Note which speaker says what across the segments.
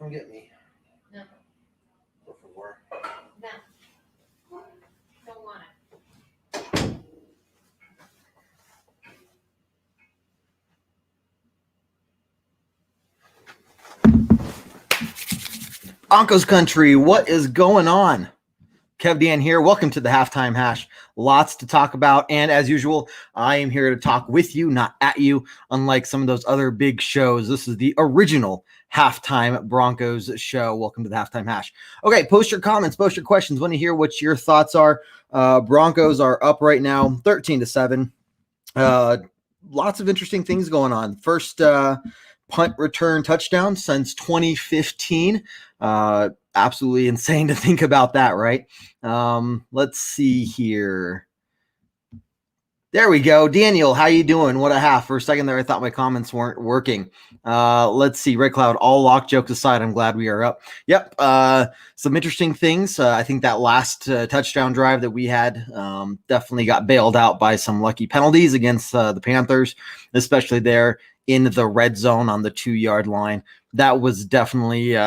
Speaker 1: Come get me.
Speaker 2: No.
Speaker 1: Go for war.
Speaker 2: No. Don't want it.
Speaker 1: Broncos country, what is going on? Kevdan here. Welcome to the Halftime Hash. Lots to talk about. And as usual, I am here to talk with you, not at you. Unlike some of those other big shows, this is the original Halftime Broncos show. Welcome to the Halftime Hash. Okay, post your comments, post your questions. Want to hear what your thoughts are. Broncos are up right now, 13-7. Lots of interesting things going on. First punt return touchdown since 2015. Absolutely insane to think about that, right? Let's see here. There we go. Daniel, how you doing? What a half. For a second there, I thought my comments weren't working. Let's see. Red Cloud, all lock jokes aside, I'm glad we are up. Yep. Some interesting things. I think that last touchdown drive that we had definitely got bailed out by some lucky penalties against the Panthers, especially there in the red zone on the 2-yard line. That was definitely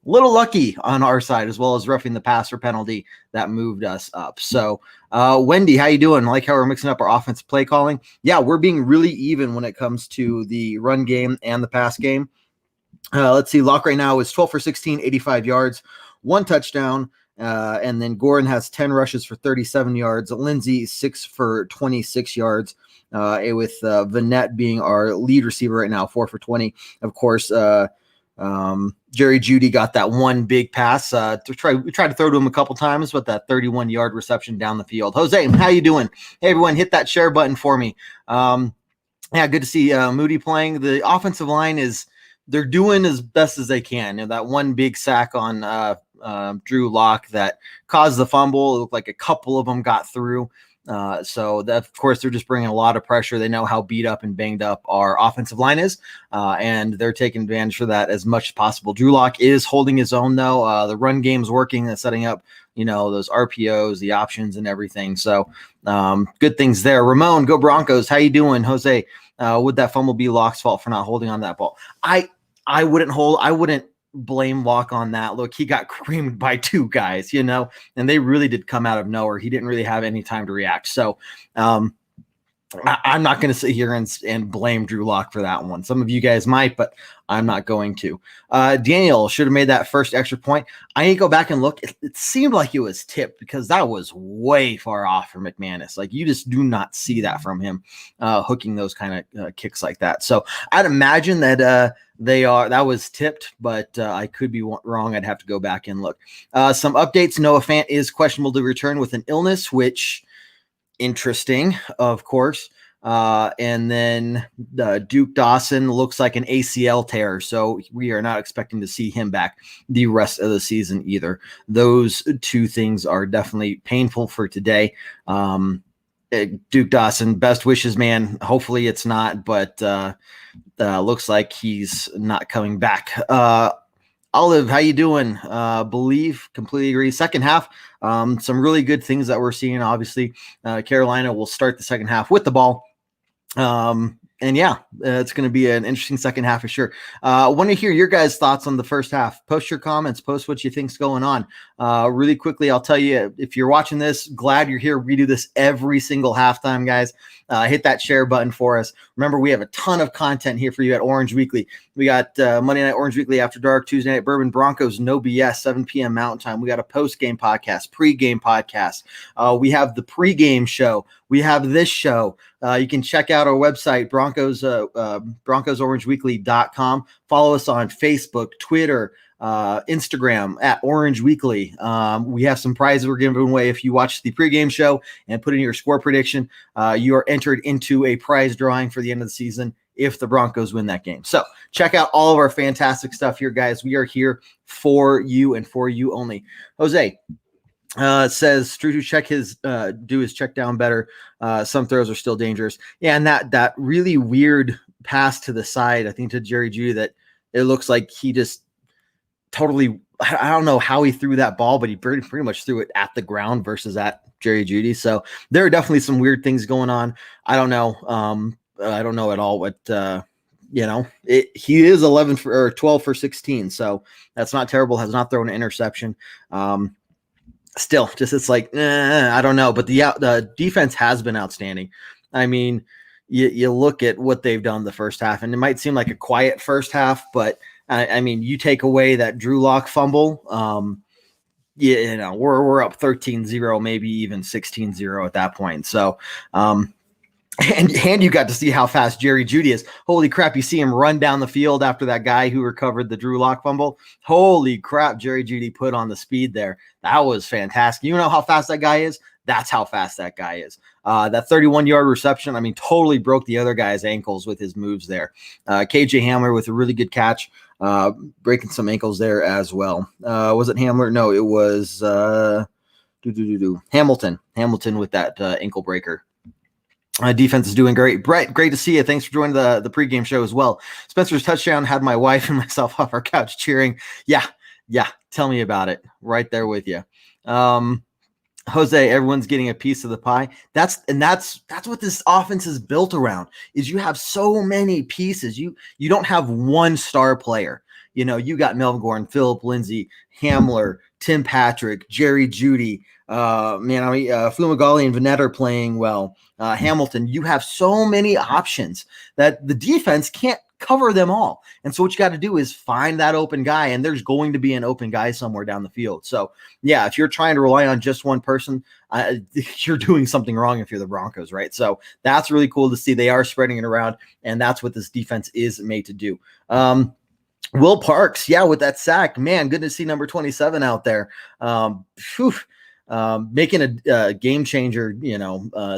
Speaker 1: little lucky on our side, as well as roughing the passer penalty that moved us up. So, Wendy, how you doing? I like how we're mixing up our offensive play calling. Yeah, we're being really even when it comes to the run game and the pass game. Let's see. Locke right now is 12 for 16, 85 yards, 1 touchdown. And then Gordon has 10 rushes for 37 yards. Lindsey, 6 for 26 yards. With Vanette being our lead receiver right now, 4 for 20. Of course, Jerry Jeudy got that one big pass. We tried to throw to him a couple times, but that 31-yard reception down the field. Jose, how you doing? Hey, everyone, hit that share button for me. Yeah, good to see Moody playing. The offensive line they're doing as best as they can. You know, that one big sack on Drew Lock that caused the fumble. It looked like a couple of them got through. So that, of course, they're just bringing a lot of pressure. They know how beat up and banged up our offensive line is, and they're taking advantage of that as much as possible. Drew Lock is holding his own, though. The run game's working. That's setting up, those RPOs, the options, and everything. So good things there. Ramon, go Broncos. How you doing, Jose? Would that fumble be Lock's fault for not holding on that ball? I wouldn't blame Locke on that. Look, he got creamed by 2 guys, and they really did come out of nowhere. He didn't really have any time to react. So I'm not going to sit here and blame Drew Lock for that one. Some of you guys might, but I'm not going to. Daniel should have made that first extra point. I need to go back and look. It seemed like it was tipped because that was way far off from McManus. Like, you just do not see that from him, hooking those kind of kicks like that. So I'd imagine that that was tipped, but I could be wrong. I'd have to go back and look. Some updates. Noah Fant is questionable to return with an illness, which interesting, of course. And then Duke Dawson looks like an ACL tear, so we are not expecting to see him back the rest of the season either. Those 2 things are definitely painful for today. Duke Dawson, best wishes, man. Hopefully it's not, but looks like he's not coming back. Olive, how you doing? Believe, completely agree. Second half, some really good things that we're seeing. Obviously, Carolina will start the second half with the ball. And yeah, it's going to be an interesting second half for sure. I want to hear your guys' thoughts on the first half. Post your comments. Post what you think's going on. Really quickly, I'll tell you, if you're watching this, glad you're here. We do this every single halftime, guys. Hit that share button for us. Remember, we have a ton of content here for you at Orange Weekly. We got Monday Night Orange Weekly After Dark, Tuesday Night Bourbon, Broncos, No BS, 7 p.m. Mountain Time. We got a post-game podcast, pre-game podcast. We have the pre-game show. We have this show. You can check out our website, BroncosOrangeWeekly.com. Follow us on Facebook, Twitter, Instagram at Orange Weekly. We have some prizes we're giving away. If you watch the pregame show and put in your score prediction, you are entered into a prize drawing for the end of the season if the Broncos win that game. So check out all of our fantastic stuff here, guys. We are here for you and for you only. Jose says Strutu check do his check down better. Some throws are still dangerous. Yeah, and that really weird pass to the side, I think to Jerry Jeudy, that it looks like he just totally, I don't know how he threw that ball, but he pretty much threw it at the ground versus at Jerry Jeudy. So there are definitely some weird things going on. I don't know. I don't know at all what he is 11 or 12 for 16. So that's not terrible. Has not thrown an interception. Still, just it's like, I don't know. But the defense has been outstanding. I mean, you look at what they've done the first half, and it might seem like a quiet first half, but I mean, you take away that Drew Lock fumble, we're up 13-0, maybe even 16-0 at that point. So, and you got to see how fast Jerry Jeudy is. Holy crap, you see him run down the field after that guy who recovered the Drew Lock fumble. Holy crap, Jerry Jeudy put on the speed there. That was fantastic. You know how fast that guy is? That's how fast that guy is. That 31-yard reception, I mean, totally broke the other guy's ankles with his moves there. KJ Hamler with a really good catch, breaking some ankles there as well. Was it Hamler? No, it was Hamilton. Hamilton with that ankle breaker. Defense is doing great. Brett, great to see you. Thanks for joining the pregame show as well. Spencer's touchdown had my wife and myself off our couch cheering. Yeah. Tell me about it. Right there with you. Jose, everyone's getting a piece of the pie. That's what this offense is built around. Is you have so many pieces. You don't have one star player. You got Melvin Gordon, Philip Lindsay, Hamler, Tim Patrick, Jerry Jeudy, Flumagali and Vanette are playing well. Hamilton, you have so many options that the defense can't cover them all. And so what you got to do is find that open guy, and there's going to be an open guy somewhere down the field. So yeah, if you're trying to rely on just one person, you're doing something wrong if you're the Broncos, right? So that's really cool to see. They are spreading it around, and that's what this defense is made to do. Will Parks, with that sack, man, good to see number 27 out there. Making a game changer,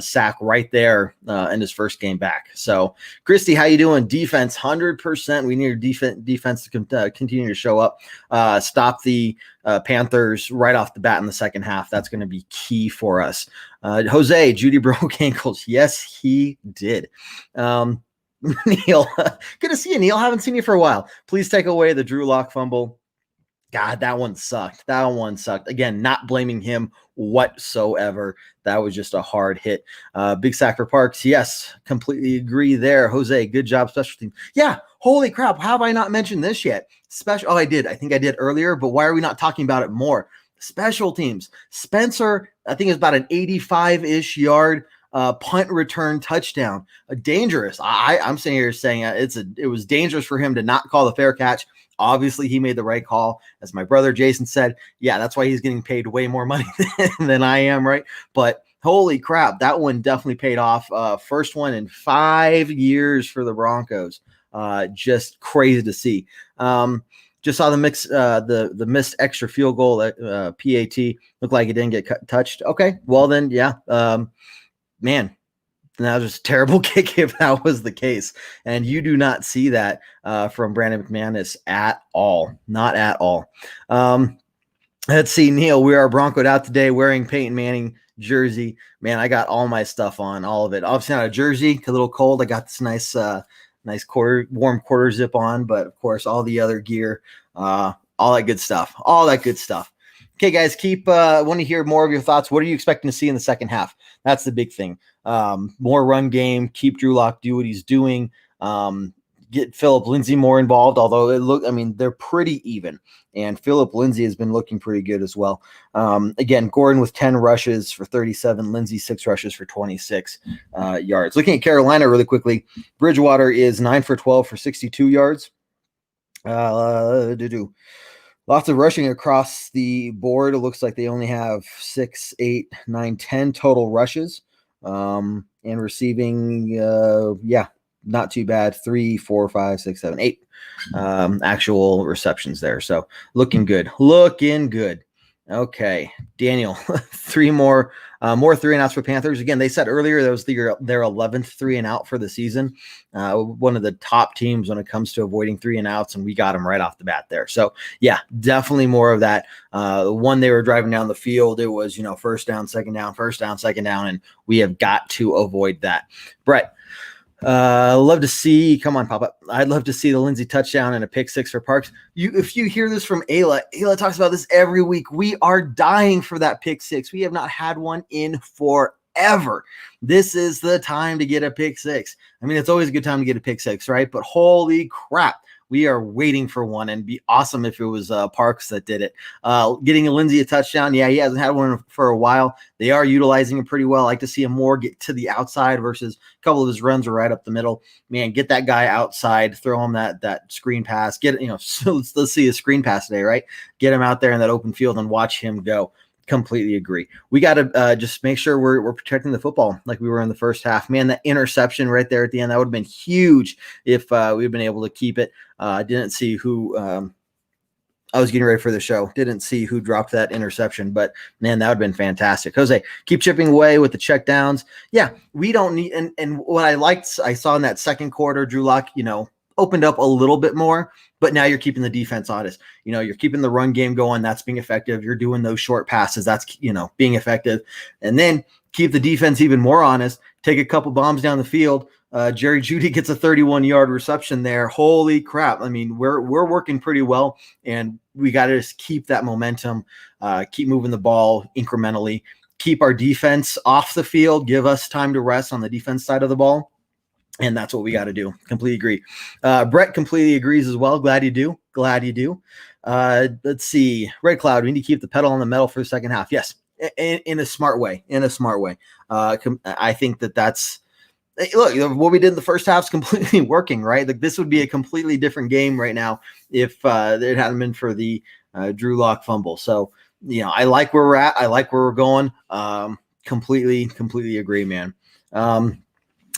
Speaker 1: sack right there in his first game back. So, Christy, how you doing? Defense, 100%. We need defense to continue to show up. Stop the Panthers right off the bat in the second half. That's going to be key for us. Jose, Jeudy broke ankles. Yes, he did. Neil, good to see you, Neil. Haven't seen you for a while. Please take away the Drew Lock fumble. God, that one sucked. Again, not blaming him whatsoever. That was just a hard hit. Big sack for Parks. Yes, completely agree there. Jose, good job, special team. Yeah, holy crap. How have I not mentioned this yet? I did. I think I did earlier, but why are we not talking about it more? Special teams. Spencer, I think it's about an 85-ish yard punt return touchdown. Dangerous. I'm sitting here saying it was dangerous for him to not call the fair catch. Obviously, he made the right call. As my brother Jason said, yeah, that's why he's getting paid way more money than I am, right? But holy crap, that one definitely paid off. First one in 5 years for the Broncos. Just crazy to see. Just saw the missed extra field goal at PAT. Looked like it didn't get touched. Okay, well then, yeah. Man, that was just a terrible kick if that was the case. And you do not see that from Brandon McManus at all. Not at all. Let's see, Neil, we are Broncoed out today wearing Peyton Manning jersey. Man, I got all my stuff on, all of it. Obviously not a jersey, a little cold. I got this nice warm quarter zip on, but of course all the other gear, all that good stuff. Okay, guys, want to hear more of your thoughts. What are you expecting to see in the second half? That's the big thing. More run game, keep Drew Lock, do what he's doing. Get Philip Lindsay more involved, although they're pretty even. And Philip Lindsay has been looking pretty good as well. Again, Gordon with 10 rushes for 37, Lindsay 6 rushes for 26 yards. Looking at Carolina really quickly, Bridgewater is 9 for 12 for 62 yards. Lots of rushing across the board. It looks like they only have 6, 8, 9, 10 total rushes. And receiving, not too bad. 3, 4, 5, 6, 7, 8 actual receptions there. So looking good. Okay, Daniel, 3 more 3-and-outs for Panthers. Again, they said earlier that was their 11th 3-and-out for the season. One of the top teams when it comes to avoiding 3-and-outs, and we got them right off the bat there. So yeah, definitely more of that. One they were driving down the field, it was first down, second down, and we have got to avoid that. Brett. Love to see. Come on, Papa. I'd love to see the Lindsay touchdown and a pick 6 for Parks. If you hear this from Ayla talks about this every week. We are dying for that pick 6. We have not had one in forever. forever. This is the time to get a pick six. I mean, it's always a good time to get a pick six, right? But holy crap, we are waiting for one, and it'd be awesome if it was Parks that did it. Getting Lindsey a touchdown. Yeah, he hasn't had one for a while. They are utilizing him pretty well. I like to see him more get to the outside versus a couple of his runs are right up the middle. Man, get that guy outside, throw him that screen pass. Get it, so let's see a screen pass today, right? Get him out there in that open field and watch him go. Completely agree. We got to just make sure we're protecting the football like we were in the first half. Man, that interception right there at the end, that would have been huge if we'd been able to keep it. I didn't see who I was getting ready for the show. Didn't see who dropped that interception, but man, that would have been fantastic. Jose, keep chipping away with the check downs. Yeah, we don't need, and what I saw in that second quarter, Drew Lock, opened up a little bit more, but now you're keeping the defense honest. You're keeping the run game going. That's being effective. You're doing those short passes. That's, being effective. And then keep the defense even more honest. Take a couple bombs down the field. Jerry Jeudy gets a 31-yard reception there. Holy crap. I mean, we're working pretty well, and we got to just keep that momentum, keep moving the ball incrementally, keep our defense off the field, give us time to rest on the defense side of the ball. And that's what we got to do. Completely agree. Brett completely agrees as well. Glad you do. Let's see. Red Cloud, we need to keep the pedal on the metal for the second half. Yes, in a smart way. I think that's – look, what we did in the first half is completely working, right? Like, this would be a completely different game right now if it hadn't been for the Drew Lock fumble. So, I like where we're at. I like where we're going. Completely agree, man.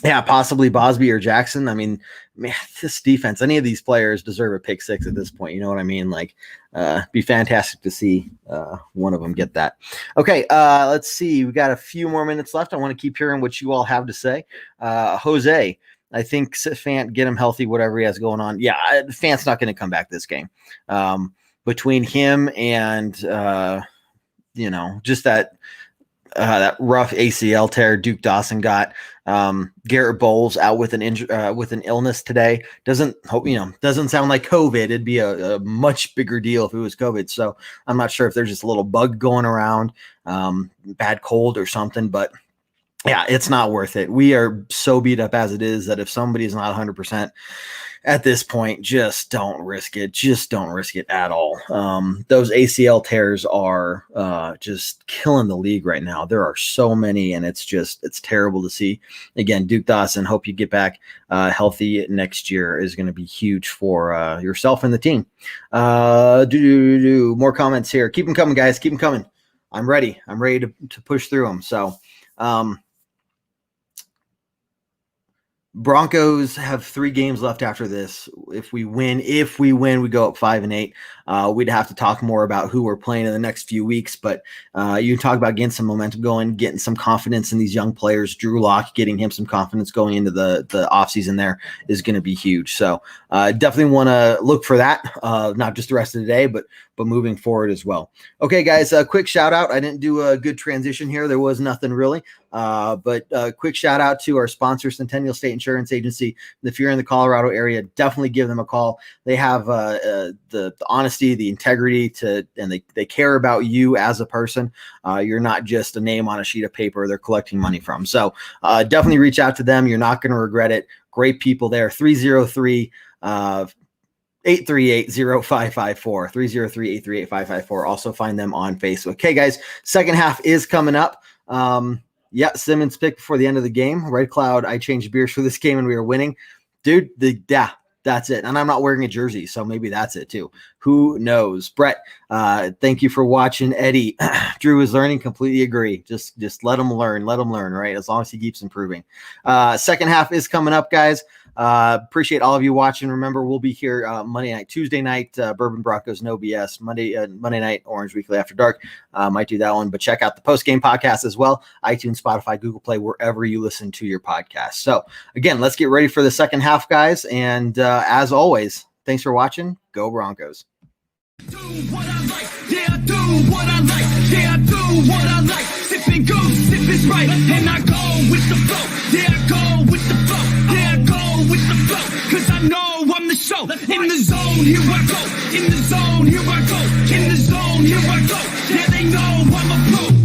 Speaker 1: Yeah, possibly Bosby or Jackson. I mean, man, this defense, any of these players deserve a pick six at this point. You know what I mean? Like, be fantastic to see one of them get that. Okay, let's see. We got a few more minutes left. I want to keep hearing what you all have to say. Jose, I think Fant, get him healthy, whatever he has going on. Yeah, Fant's not going to come back this game. Between him and, just that rough ACL tear Duke Dawson got. Garrett Bowles out with an illness today. Doesn't sound like COVID. It'd be a much bigger deal if it was COVID. So I'm not sure if there's just a little bug going around, bad cold or something, but yeah, it's not worth it. We are so beat up as it is that if somebody's not 100% at this point, just don't risk it. Just don't risk it at all. Those ACL tears are just killing the league right now. There are so many, and it's terrible to see. Again, Duke Dawson, hope you get back healthy next year is going to be huge for yourself and the team. More comments here. Keep them coming, guys. Keep them coming. I'm ready. I'm ready to push through them. So, Broncos have 3 games left after this. If we win, we go up 5-8. We'd have to talk more about who we're playing in the next few weeks, but you can talk about getting some momentum going, getting some confidence in these young players. Drew Lock, getting him some confidence going into the offseason there is going to be huge. So definitely want to look for that, not just the rest of the day, but moving forward as well. Okay, guys, a quick shout out. I didn't do a good transition here. There was nothing really, but a quick shout out to our sponsor, Centennial State Insurance Agency. If you're in the Colorado area, definitely give them a call. They have the honesty, the integrity and they care about you as a person. You're not just a name on a sheet of paper they're collecting money from. So definitely reach out to them. You're not going to regret it. Great people there. 303 838-0554, 303-838-554. Also find them on Facebook. Okay, guys, second half is coming up. Yeah, Simmons picked before the end of the game. Red Cloud, I changed beers for this game and we were winning. Dude, that's it. And I'm not wearing a jersey, so maybe that's it too. Who knows? Brett, thank you for watching. Eddie, Drew is learning. Completely agree. Just let him learn, right? As long as he keeps improving. Second half is coming up, guys. Appreciate all of you watching. Remember, we'll be here Monday night, Tuesday night, Bourbon Broncos, no BS. Monday night, Orange Weekly After Dark. Might do that one, but check out the post-game podcast as well. iTunes, Spotify, Google Play, wherever you listen to your podcast. So again, let's get ready for the second half, guys. And as always, thanks for watching. Go Broncos.
Speaker 3: Do what I like, yeah, I do what I like, yeah, I do what I like. Sipping goose, sip is right, and I go with the flow, yeah, I go with the flow, yeah, I go with the flow, cause I know I'm the show. In the zone, here I go, in the zone, here I go, in the zone, here I go, yeah, they know I'm a pro.